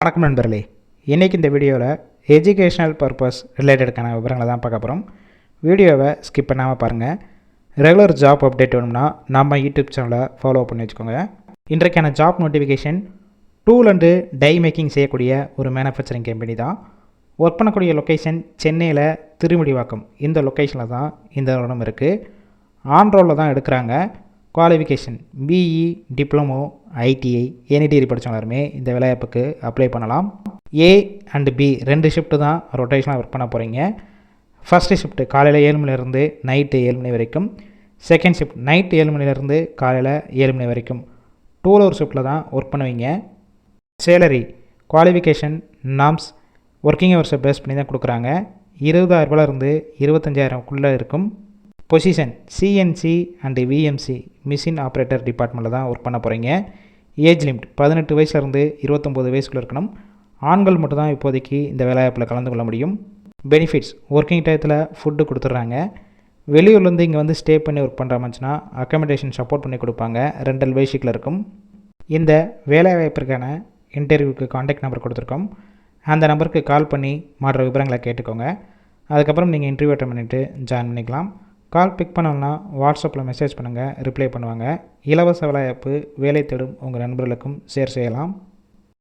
வணக்கம் நண்பர்களே, இன்றைக்கி இந்த வீடியோவில் எஜுகேஷ்னல் பர்பஸ் ரிலேட்டடுக்கான விவரங்களை தான் பார்க்க போகிறோம். வீடியோவை ஸ்கிப் பண்ணாமல் பாருங்கள். ரெகுலர் ஜாப் அப்டேட் வேணும்னா நம்ம யூடியூப் சேனலை ஃபாலோ பண்ணி வச்சுக்கோங்க. இன்றைக்கான job notification tool and die making செய்யக்கூடிய ஒரு மேனுஃபேக்சரிங் கம்பெனி தான். ஒர்க் பண்ணக்கூடிய லொக்கேஷன் சென்னையில் திருமுடிவாக்கம், இந்த லொக்கேஷனில் தான் இந்த இடம் இருக்குது. ஆன் ரோலில் தான் எடுக்கிறாங்க. Qualification BE, diploma, ITI, any degree படித்தவங்க எல்லாருமே இந்த வேலைவாய்ப்புக்கு அப்ளை பண்ணலாம். ஏ அண்டு பி 2 ஷிஃப்ட்டு தான் ரொட்டேஷனாக ஒர்க் பண்ண போகிறீங்க. ஃபஸ்ட்டு ஷிஃப்ட்டு காலையில் 7 மணிலேருந்து நைட்டு 7 மணி வரைக்கும். செகண்ட் ஷிஃப்ட் நைட்டு 7 மணிலேருந்து காலையில் 7 மணி வரைக்கும். 2 ஹவர் ஷிஃப்ட்டில் தான் ஒர்க் பண்ணுவீங்க. சேலரி, குவாலிஃபிகேஷன், நாம்ஸ், ஒர்க்கிங் ஹவர்ஸை பேஸ் பண்ணி தான் கொடுக்குறாங்க. 20,000 25,000க்குள்ளே இருக்கும். Position CNC and VMC machine operator டிபார்ட்மெண்ட்டில் தான் ஒர்க் பண்ண போகிறீங்க. ஏஜ் லிமிட் 18 வயசுலேருந்து 29 வயசுக்குள்ளே இருக்கணும். ஆண்கள் மட்டும் தான் இப்போதைக்கு இந்த வேலைவாய்ப்பில் கலந்து கொள்ள முடியும். பெனிஃபிட்ஸ், ஒர்க்கிங் டயத்தில் ஃபுட்டு கொடுத்துட்றாங்க. வெளியூர்லேருந்து இங்கே வந்து ஸ்டே பண்ணி ஒர்க் பண்ணுற மாதிரினா அக்கமடேஷன் சப்போர்ட் பண்ணி கொடுப்பாங்க. ரெண்டல் பேசிக்கில் இருக்கும். இந்த வேலைவாய்ப்பிற்கான இன்டர்வியூக்கு காண்டாக்ட் நம்பர் கொடுத்துருக்கோம். அந்த நம்பருக்கு கால் பண்ணி மாற்ற விவரங்களை கேட்டுக்கோங்க. அதுக்கப்புறம் நீங்கள் இன்டர்வியூ அட்டெண்ட் பண்ணிவிட்டு ஜாயின் பண்ணிக்கலாம். கால் பிக் பண்ணலன்னா வாட்ஸ்அப்பில் மெசேஜ் பண்ணுங்கள், ரிப்ளை பண்ணுவாங்க. இலவச வேலைவாய்ப்பு வேலை தேடும் உங்கள் நண்பர்களுக்கும் ஷேர் செய்யலாம்.